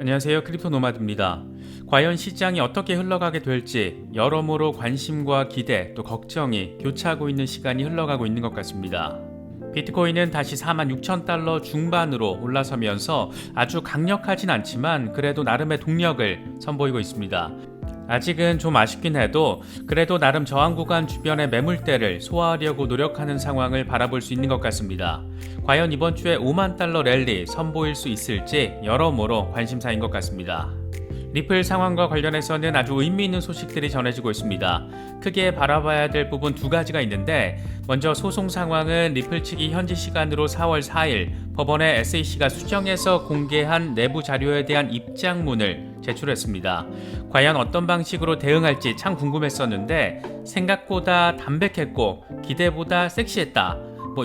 안녕하세요. 크립토 노마드입니다. 과연 시장이 어떻게 흘러가게 될지 여러모로 관심과 기대 또 걱정이 교차하고 있는 시간이 흘러가고 있는 것 같습니다. 비트코인은 다시 46,000달러 중반으로 올라서면서 아주 강력하진 않지만 그래도 나름의 동력을 선보이고 있습니다. 아직은 좀 아쉽긴 해도 그래도 나름 저항 구간 주변의 매물대를 소화하려고 노력하는 상황을 바라볼 수 있는 것 같습니다. 과연 이번 주에 5만 달러 랠리 선보일 수 있을지 여러모로 관심사인 것 같습니다. 리플 상황과 관련해서는 아주 의미 있는 소식들이 전해지고 있습니다. 크게 바라봐야 될 부분 두 가지가 있는데, 먼저 소송 상황은 리플 측이 현지 시간으로 4월 4일 법원에 SEC가 수정해서 공개한 내부 자료에 대한 입장문을 제출했습니다. 과연 어떤 방식으로 대응할지 참 궁금했었는데 생각보다 담백했고 기대보다 섹시했다.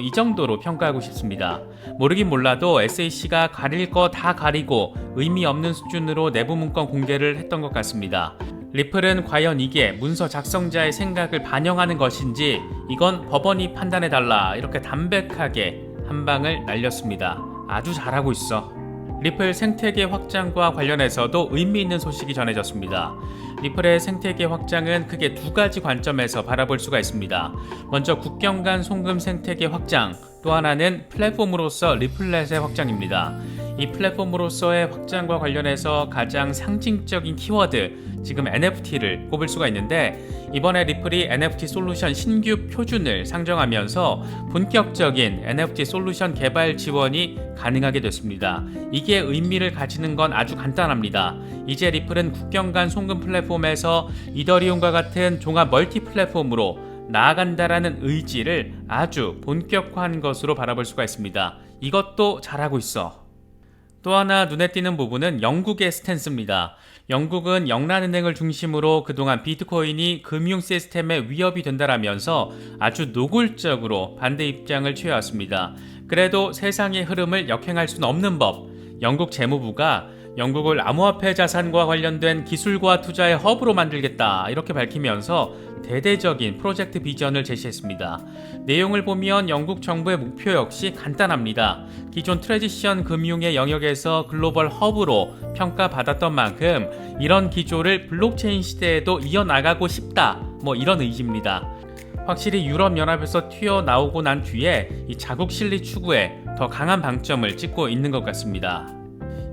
이 정도로 평가하고 싶습니다. 모르긴 몰라도 SEC가 가릴 거 다 가리고 의미 없는 수준으로 내부 문건 공개를 했던 것 같습니다. 리플은 과연 이게 문서 작성자의 생각을 반영하는 것인지 이건 법원이 판단해달라 이렇게 담백하게 한 방을 날렸습니다. 아주 잘하고 있어. 리플 생태계 확장과 관련해서도 의미 있는 소식이 전해졌습니다. 리플의 생태계 확장은 크게 두 가지 관점에서 바라볼 수가 있습니다. 먼저 국경 간 송금 생태계 확장, 또 하나는 플랫폼으로서 리플렛의 확장입니다. 이 플랫폼으로서의 확장과 관련해서 가장 상징적인 키워드, 지금 NFT를 꼽을 수가 있는데, 이번에 리플이 NFT 솔루션 신규 표준을 상정하면서 본격적인 NFT 솔루션 개발 지원이 가능하게 됐습니다. 이게 의미를 가지는 건 아주 간단합니다. 이제 리플은 국경 간 송금 플랫폼에서 이더리움과 같은 종합 멀티 플랫폼으로 나아간다라는 의지를 아주 본격화한 것으로 바라볼 수가 있습니다. 이것도 잘하고 있어. 또 하나 눈에 띄는 부분은 영국의 스탠스입니다. 영국은 영란은행을 중심으로 그동안 비트코인이 금융 시스템에 위협이 된다라면서 아주 노골적으로 반대 입장을 취해왔습니다. 그래도 세상의 흐름을 역행할 수는 없는 법, 영국 재무부가 영국을 암호화폐 자산과 관련된 기술과 투자의 허브로 만들겠다 이렇게 밝히면서 대대적인 프로젝트 비전을 제시했습니다. 내용을 보면 영국 정부의 목표 역시 간단합니다. 기존 트래디션 금융의 영역에서 글로벌 허브로 평가받았던 만큼 이런 기조를 블록체인 시대에도 이어나가고 싶다, 이런 의지입니다. 확실히 유럽연합에서 튀어나오고 난 뒤에 이 자국 실리 추구에 더 강한 방점을 찍고 있는 것 같습니다.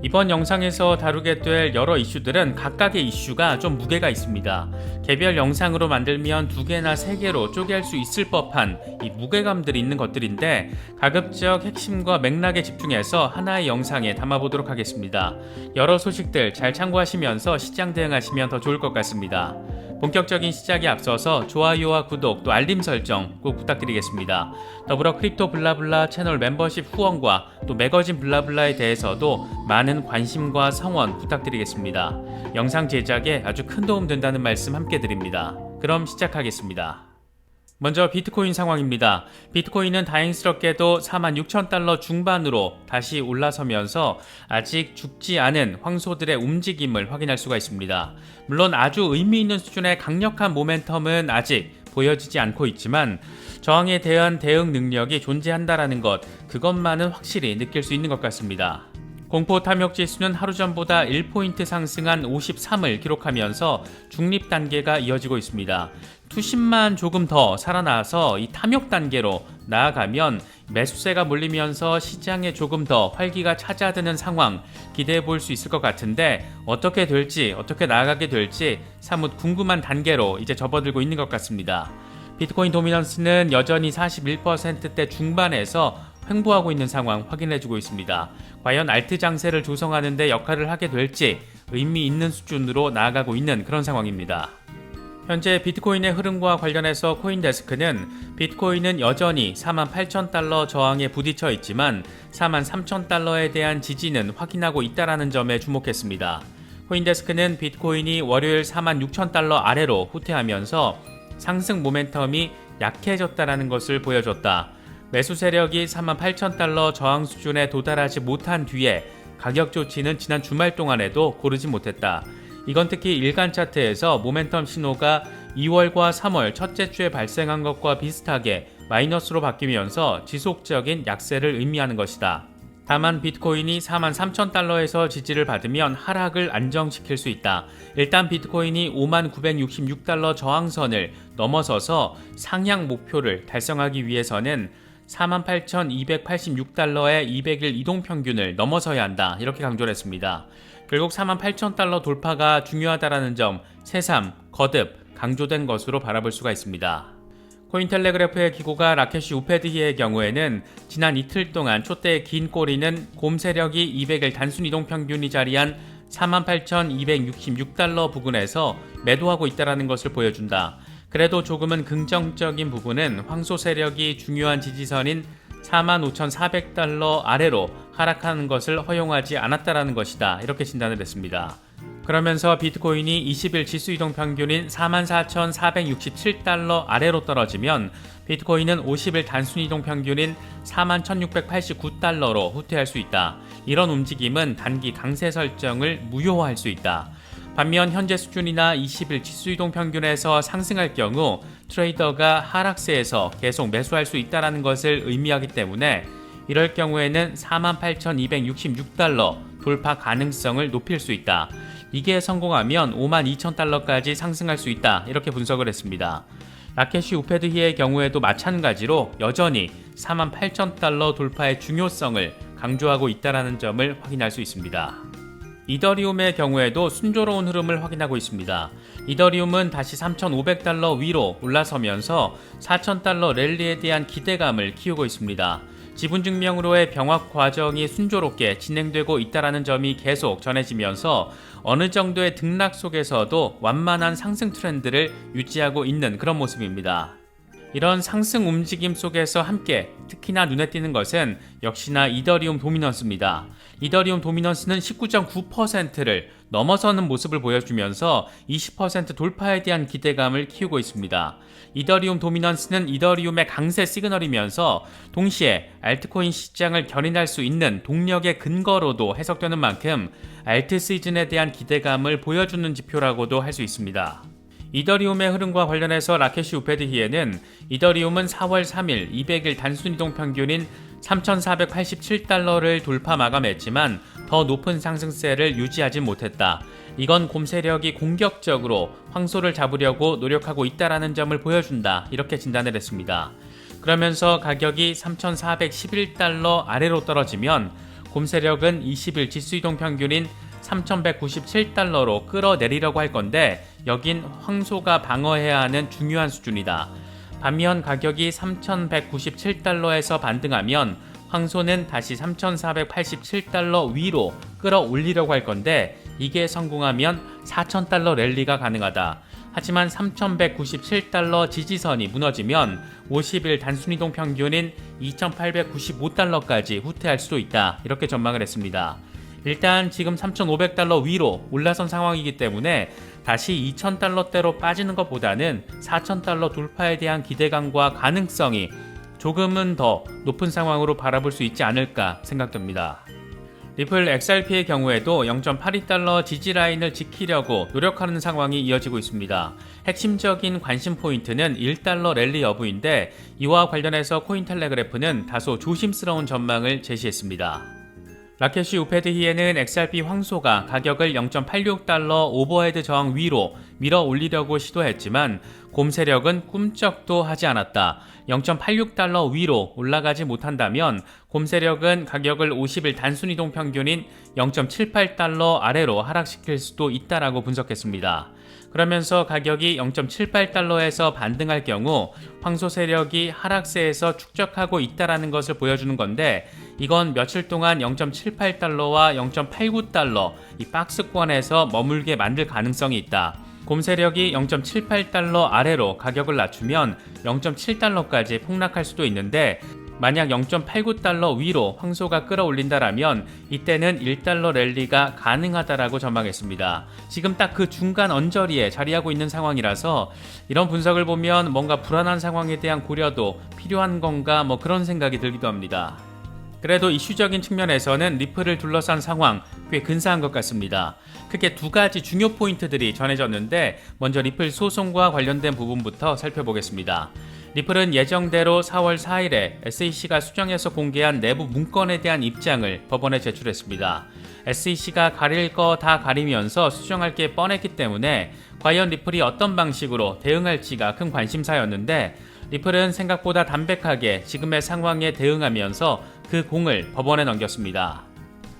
이번 영상에서 다루게 될 여러 이슈들은 각각의 이슈가 좀 무게가 있습니다. 개별 영상으로 만들면 2개나 3개로 쪼개할 수 있을 법한 이 무게감들이 있는 것들인데 가급적 핵심과 맥락에 집중해서 하나의 영상에 담아보도록 하겠습니다. 여러 소식들 잘 참고하시면서 시장 대응하시면 더 좋을 것 같습니다. 본격적인 시작에 앞서서 좋아요와 구독 또 알림 설정 꼭 부탁드리겠습니다. 더불어 크립토 블라블라 채널 멤버십 후원과 또 매거진 블라블라에 대해서도 많은 관심과 성원 부탁드리겠습니다. 영상 제작에 아주 큰 도움 된다는 말씀 함께 드립니다. 그럼 시작하겠습니다. 먼저 비트코인 상황입니다. 비트코인은 다행스럽게도 46,000달러 중반으로 다시 올라서면서 아직 죽지 않은 황소들의 움직임을 확인할 수가 있습니다. 물론 아주 의미 있는 수준의 강력한 모멘텀은 아직 보여지지 않고 있지만 저항에 대한 대응 능력이 존재한다라는 것, 그것만은 확실히 느낄 수 있는 것 같습니다. 공포 탐욕 지수는 하루 전보다 1포인트 상승한 53을 기록하면서 중립 단계가 이어지고 있습니다. 투심만 조금 더 살아나서 이 탐욕 단계로 나아가면 매수세가 몰리면서 시장에 조금 더 활기가 찾아드는 상황 기대해 볼 수 있을 것 같은데 어떻게 될지, 어떻게 나아가게 될지 사뭇 궁금한 단계로 이제 접어들고 있는 것 같습니다. 비트코인 도미넌스는 여전히 41%대 중반에서 횡보하고 있는 상황 확인해주고 있습니다. 과연 알트 장세를 조성하는 데 역할을 하게 될지 의미 있는 수준으로 나아가고 있는 그런 상황입니다. 현재 비트코인의 흐름과 관련해서 코인데스크는 비트코인은 여전히 48,000달러 저항에 부딪혀 있지만 43,000달러에 대한 지지는 확인하고 있다는 점에 주목했습니다. 코인데스크는 비트코인이 월요일 46,000달러 아래로 후퇴하면서 상승 모멘텀이 약해졌다는 것을 보여줬다. 매수 세력이 48,000달러 저항 수준에 도달하지 못한 뒤에 가격 조치는 지난 주말 동안에도 고르지 못했다. 이건 특히 일간 차트에서 모멘텀 신호가 2월과 3월 첫째 주에 발생한 것과 비슷하게 마이너스로 바뀌면서 지속적인 약세를 의미하는 것이다. 다만 비트코인이 43,000달러에서 지지를 받으면 하락을 안정시킬 수 있다. 일단 비트코인이 5966달러 저항선을 넘어서서 상향 목표를 달성하기 위해서는 48,286달러의 200일 이동평균을 넘어서야 한다. 이렇게 강조를 했습니다. 결국 48,000달러 돌파가 중요하다는 점 새삼 거듭 강조된 것으로 바라볼 수가 있습니다. 코인텔레그래프의 기고가 라케시 우페드히의 경우에는 지난 이틀 동안 촛대의 긴 꼬리는 곰 세력이 200일 단순 이동 평균이 자리한 48,266달러 부근에서 매도하고 있다는 것을 보여준다. 그래도 조금은 긍정적인 부분은 황소 세력이 중요한 지지선인 45,400달러 아래로 하락하는 것을 허용하지 않았다는 것이다. 이렇게 진단을 했습니다. 그러면서 비트코인이 20일 지수 이동 평균인 44,467달러 아래로 떨어지면 비트코인은 50일 단순 이동 평균인 41,689달러로 후퇴할 수 있다. 이런 움직임은 단기 강세 설정을 무효화할 수 있다. 반면 현재 수준이나 20일 지수 이동 평균에서 상승할 경우 트레이더가 하락세에서 계속 매수할 수 있다는 것을 의미하기 때문에 이럴 경우에는 48,266달러 돌파 가능성을 높일 수 있다. 이게 성공하면 52,000달러까지 상승할 수 있다. 이렇게 분석을 했습니다. 라케시 우페드히의 경우에도 마찬가지로 여전히 48,000달러 돌파의 중요성을 강조하고 있다는 점을 확인할 수 있습니다. 이더리움의 경우에도 순조로운 흐름을 확인하고 있습니다. 이더리움은 다시 3,500달러 위로 올라서면서 4,000달러 랠리에 대한 기대감을 키우고 있습니다. 지분증명으로의 병합 과정이 순조롭게 진행되고 있다는 점이 계속 전해지면서 어느 정도의 등락 속에서도 완만한 상승 트렌드를 유지하고 있는 그런 모습입니다. 이런 상승 움직임 속에서 함께 특히나 눈에 띄는 것은 역시나 이더리움 도미넌스입니다. 이더리움 도미넌스는 19.9%를 넘어서는 모습을 보여주면서 20% 돌파에 대한 기대감을 키우고 있습니다. 이더리움 도미넌스는 이더리움의 강세 시그널이면서 동시에 알트코인 시장을 견인할 수 있는 동력의 근거로도 해석되는 만큼 알트 시즌에 대한 기대감을 보여주는 지표라고도 할 수 있습니다. 이더리움의 흐름과 관련해서 라케시 우페드히에는 이더리움은 4월 3일 200일 단순 이동 평균인 3,487달러를 돌파 마감했지만 더 높은 상승세를 유지하지 못했다. 이건 곰 세력이 공격적으로 황소를 잡으려고 노력하고 있다는 점을 보여준다. 이렇게 진단을 했습니다. 그러면서 가격이 3,411달러 아래로 떨어지면 곰 세력은 20일 지수 이동 평균인 3,197달러로 끌어내리려고 할 건데 여긴 황소가 방어해야 하는 중요한 수준이다. 반면 가격이 3,197달러에서 반등하면 황소는 다시 3,487달러 위로 끌어올리려고 할 건데 이게 성공하면 4,000달러 랠리가 가능하다. 하지만 3,197달러 지지선이 무너지면 50일 단순 이동 평균인 2,895달러까지 후퇴할 수도 있다. 이렇게 전망을 했습니다. 일단 지금 3,500달러 위로 올라선 상황이기 때문에 다시 2,000달러대로 빠지는 것보다는 4,000달러 돌파에 대한 기대감과 가능성이 조금은 더 높은 상황으로 바라볼 수 있지 않을까 생각됩니다. 리플 XRP의 경우에도 0.82달러 지지 라인을 지키려고 노력하는 상황이 이어지고 있습니다. 핵심적인 관심 포인트는 1달러 랠리 여부인데 이와 관련해서 코인텔레그래프는 다소 조심스러운 전망을 제시했습니다. 라케시 우페드히에는 XRP 황소가 가격을 0.86달러 오버헤드 저항 위로 밀어 올리려고 시도했지만 곰 세력은 꿈쩍도 하지 않았다. 0.86달러 위로 올라가지 못한다면 곰 세력은 가격을 50일 단순 이동 평균인 0.78달러 아래로 하락시킬 수도 있다라고 분석했습니다. 그러면서 가격이 0.78달러에서 반등할 경우 황소 세력이 하락세에서 축적하고 있다는 것을 보여주는 건데 이건 며칠 동안 0.78달러와 0.89달러 이 박스권에서 머물게 만들 가능성이 있다. 곰 세력이 0.78달러 아래로 가격을 낮추면 0.7달러까지 폭락할 수도 있는데 만약 0.89달러 위로 황소가 끌어올린다라면 이때는 1달러 랠리가 가능하다라고 전망했습니다. 지금 딱 그 중간 언저리에 자리하고 있는 상황이라서 이런 분석을 보면 뭔가 불안한 상황에 대한 고려도 필요한 건가 그런 생각이 들기도 합니다. 그래도 이슈적인 측면에서는 리플을 둘러싼 상황 꽤 근사한 것 같습니다. 크게 두 가지 중요 포인트들이 전해졌는데 먼저 리플 소송과 관련된 부분부터 살펴보겠습니다. 리플은 예정대로 4월 4일에 SEC가 수정해서 공개한 내부 문건에 대한 입장을 법원에 제출했습니다. SEC가 가릴 거 다 가리면서 수정할 게 뻔했기 때문에 과연 리플이 어떤 방식으로 대응할지가 큰 관심사였는데, 리플은 생각보다 담백하게 지금의 상황에 대응하면서 그 공을 법원에 넘겼습니다.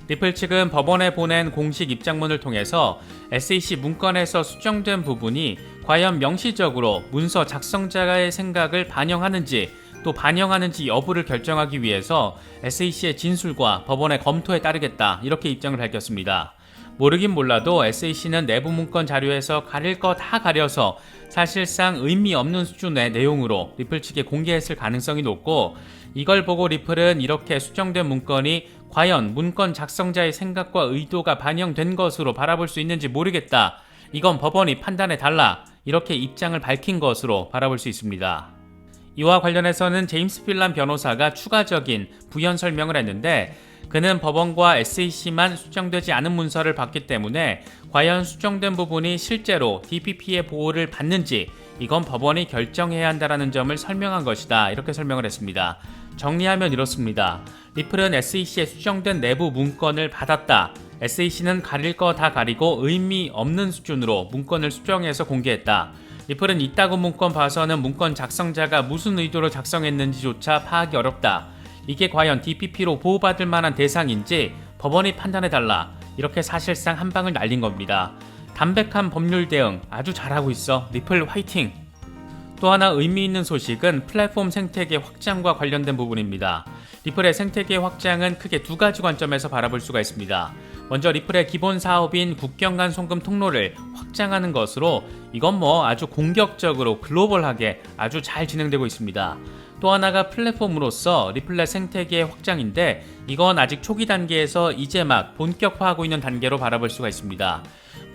리플 측은 법원에 보낸 공식 입장문을 통해서 SEC 문건에서 수정된 부분이 과연 명시적으로 문서 작성자의 생각을 반영하는지, 또 반영하는지 여부를 결정하기 위해서 SEC의 진술과 법원의 검토에 따르겠다, 이렇게 입장을 밝혔습니다. 모르긴 몰라도 SEC는 내부 문건 자료에서 가릴 거 다 가려서 사실상 의미 없는 수준의 내용으로 리플 측에 공개했을 가능성이 높고, 이걸 보고 리플은 이렇게 수정된 문건이 과연 문건 작성자의 생각과 의도가 반영된 것으로 바라볼 수 있는지 모르겠다, 이건 법원이 판단해 달라, 이렇게 입장을 밝힌 것으로 바라볼 수 있습니다. 이와 관련해서는 제임스 필란 변호사가 추가적인 부연 설명을 했는데, 그는 법원과 SEC만 수정되지 않은 문서를 봤기 때문에 과연 수정된 부분이 실제로 DPP의 보호를 받는지 이건 법원이 결정해야 한다는 점을 설명한 것이다, 이렇게 설명을 했습니다. 정리하면 이렇습니다. 리플은 SEC의 수정된 내부 문건을 받았다. SEC는 가릴 거 다 가리고 의미 없는 수준으로 문건을 수정해서 공개했다. 리플은 이따구 문건 봐서는 문건 작성자가 무슨 의도로 작성했는지조차 파악이 어렵다. 이게 과연 DPP로 보호받을 만한 대상인지 법원이 판단해달라, 이렇게 사실상 한 방을 날린 겁니다. 담백한 법률 대응 아주 잘하고 있어. 리플 화이팅! 또 하나 의미 있는 소식은 플랫폼 생태계 확장과 관련된 부분입니다. 리플의 생태계 확장은 크게 두 가지 관점에서 바라볼 수가 있습니다. 먼저 리플의 기본 사업인 국경 간 송금 통로를 확장하는 것으로 이건 아주 공격적으로 글로벌하게 아주 잘 진행되고 있습니다. 또 하나가 플랫폼으로서 리플렛 생태계의 확장인데, 이건 아직 초기 단계에서 이제 막 본격화하고 있는 단계로 바라볼 수가 있습니다.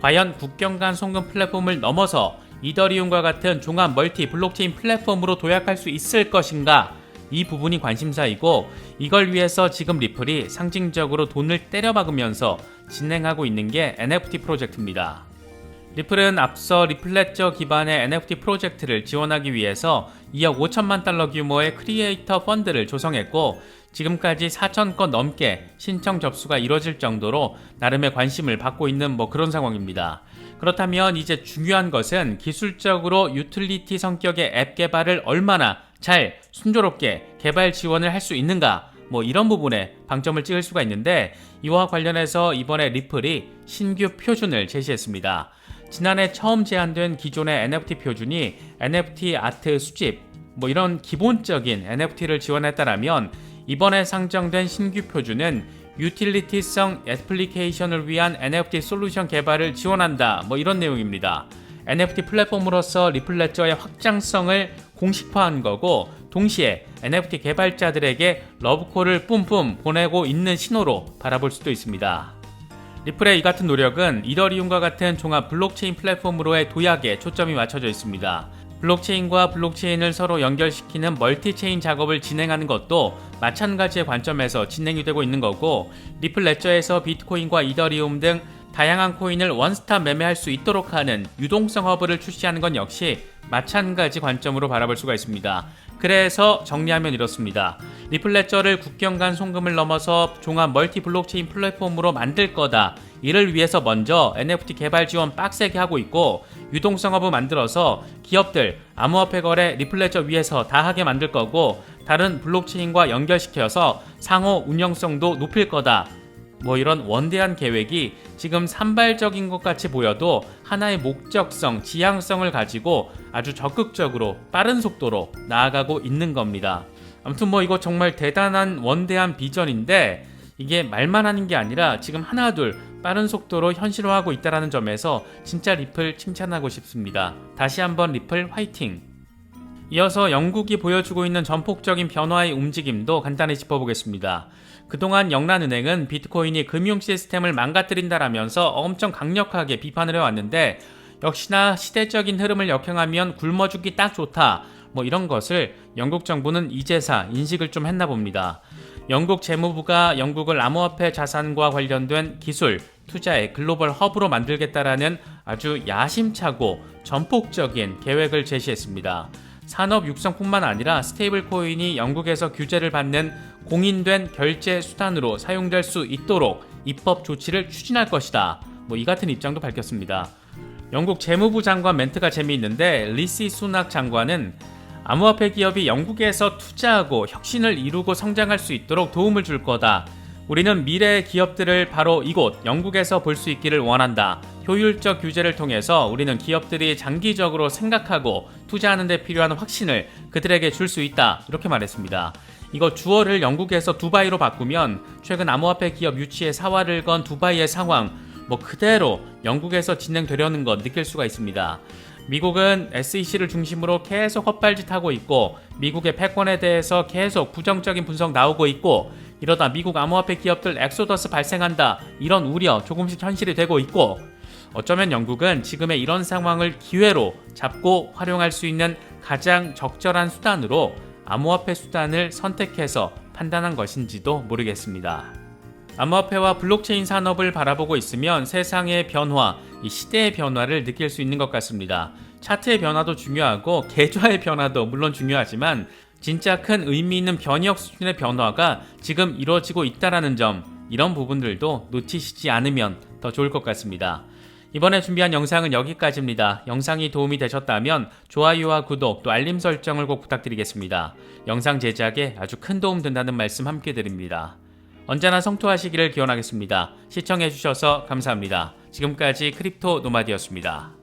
과연 국경 간 송금 플랫폼을 넘어서 이더리움과 같은 종합 멀티 블록체인 플랫폼으로 도약할 수 있을 것인가, 이 부분이 관심사이고, 이걸 위해서 지금 리플이 상징적으로 돈을 때려박으면서 진행하고 있는 게 NFT 프로젝트입니다. 리플은 앞서 리플레저 기반의 NFT 프로젝트를 지원하기 위해서 2억 5천만 달러 규모의 크리에이터 펀드를 조성했고, 지금까지 4,000건 넘게 신청 접수가 이뤄질 정도로 나름의 관심을 받고 있는 그런 상황입니다. 그렇다면 이제 중요한 것은 기술적으로 유틸리티 성격의 앱 개발을 얼마나 잘 순조롭게 개발 지원을 할 수 있는가, 이런 부분에 방점을 찍을 수가 있는데, 이와 관련해서 이번에 리플이 신규 표준을 제시했습니다. 지난해 처음 제안된 기존의 NFT 표준이 NFT 아트 수집, 이런 기본적인 NFT를 지원했다라면, 이번에 상정된 신규 표준은 유틸리티성 애플리케이션을 위한 NFT 솔루션 개발을 지원한다, 이런 내용입니다. NFT 플랫폼으로서 리플레저의 확장성을 공식화한 거고, 동시에 NFT 개발자들에게 러브콜을 뿜뿜 보내고 있는 신호로 바라볼 수도 있습니다. 리플의 이 같은 노력은 이더리움과 같은 종합 블록체인 플랫폼으로의 도약에 초점이 맞춰져 있습니다. 블록체인과 블록체인을 서로 연결시키는 멀티체인 작업을 진행하는 것도 마찬가지의 관점에서 진행이 되고 있는 거고, 리플 레저에서 비트코인과 이더리움 등 다양한 코인을 원스톱 매매할 수 있도록 하는 유동성 허브를 출시하는 건 역시 마찬가지 관점으로 바라볼 수가 있습니다. 그래서 정리하면 이렇습니다. 리플 레저를 국경 간 송금을 넘어서 종합 멀티 블록체인 플랫폼으로 만들 거다. 이를 위해서 먼저 NFT 개발 지원 빡세게 하고 있고, 유동성 허브 만들어서 기업들 암호화폐 거래 리플 레저 위에서 다 하게 만들 거고, 다른 블록체인과 연결시켜서 상호 운영성도 높일 거다. 이런 원대한 계획이 지금 산발적인 것 같이 보여도 하나의 목적성, 지향성을 가지고 아주 적극적으로 빠른 속도로 나아가고 있는 겁니다. 아무튼 이거 정말 대단한 원대한 비전인데, 이게 말만 하는 게 아니라 지금 하나둘 빠른 속도로 현실화하고 있다는 점에서 진짜 리플 칭찬하고 싶습니다. 다시 한번 리플 화이팅! 이어서 영국이 보여주고 있는 전폭적인 변화의 움직임도 간단히 짚어보겠습니다. 그동안 영란은행은 비트코인이 금융 시스템을 망가뜨린다라면서 엄청 강력하게 비판을 해왔는데, 역시나 시대적인 흐름을 역행하면 굶어 죽기 딱 좋다, 이런 것을 영국 정부는 이제사 인식을 좀 했나 봅니다. 영국 재무부가 영국을 암호화폐 자산과 관련된 기술, 투자의 글로벌 허브로 만들겠다라는 아주 야심차고 전폭적인 계획을 제시했습니다. 산업 육성뿐만 아니라 스테이블 코인이 영국에서 규제를 받는 공인된 결제 수단으로 사용될 수 있도록 입법 조치를 추진할 것이다. 이 같은 입장도 밝혔습니다. 영국 재무부 장관 멘트가 재미있는데 리시 수낙 장관은 암호화폐 기업이 영국에서 투자하고 혁신을 이루고 성장할 수 있도록 도움을 줄 거다. 우리는 미래의 기업들을 바로 이곳 영국에서 볼 수 있기를 원한다. 효율적 규제를 통해서 우리는 기업들이 장기적으로 생각하고 투자하는 데 필요한 확신을 그들에게 줄 수 있다. 이렇게 말했습니다. 이거 주어를 영국에서 두바이로 바꾸면 최근 암호화폐 기업 유치에 사활을 건 두바이의 상황 그대로 영국에서 진행되려는 것 느낄 수가 있습니다. 미국은 SEC를 중심으로 계속 헛발질하고 있고 미국의 패권에 대해서 계속 부정적인 분석 나오고 있고 이러다 미국 암호화폐 기업들 엑소더스 발생한다 이런 우려 조금씩 현실이 되고 있고 어쩌면 영국은 지금의 이런 상황을 기회로 잡고 활용할 수 있는 가장 적절한 수단으로 암호화폐 수단을 선택해서 판단한 것인지도 모르겠습니다. 암호화폐와 블록체인 산업을 바라보고 있으면 세상의 변화, 이 시대의 변화를 느낄 수 있는 것 같습니다. 차트의 변화도 중요하고 계좌의 변화도 물론 중요하지만 진짜 큰 의미 있는 변이역 수준의 변화가 지금 이루어지고 있다는 점, 이런 부분들도 놓치시지 않으면 더 좋을 것 같습니다. 이번에 준비한 영상은 여기까지입니다. 영상이 도움이 되셨다면 좋아요와 구독 또 알림 설정을 꼭 부탁드리겠습니다. 영상 제작에 아주 큰 도움 된다는 말씀 함께 드립니다. 언제나 성투하시기를 기원하겠습니다. 시청해주셔서 감사합니다. 지금까지 크립토 노마드였습니다.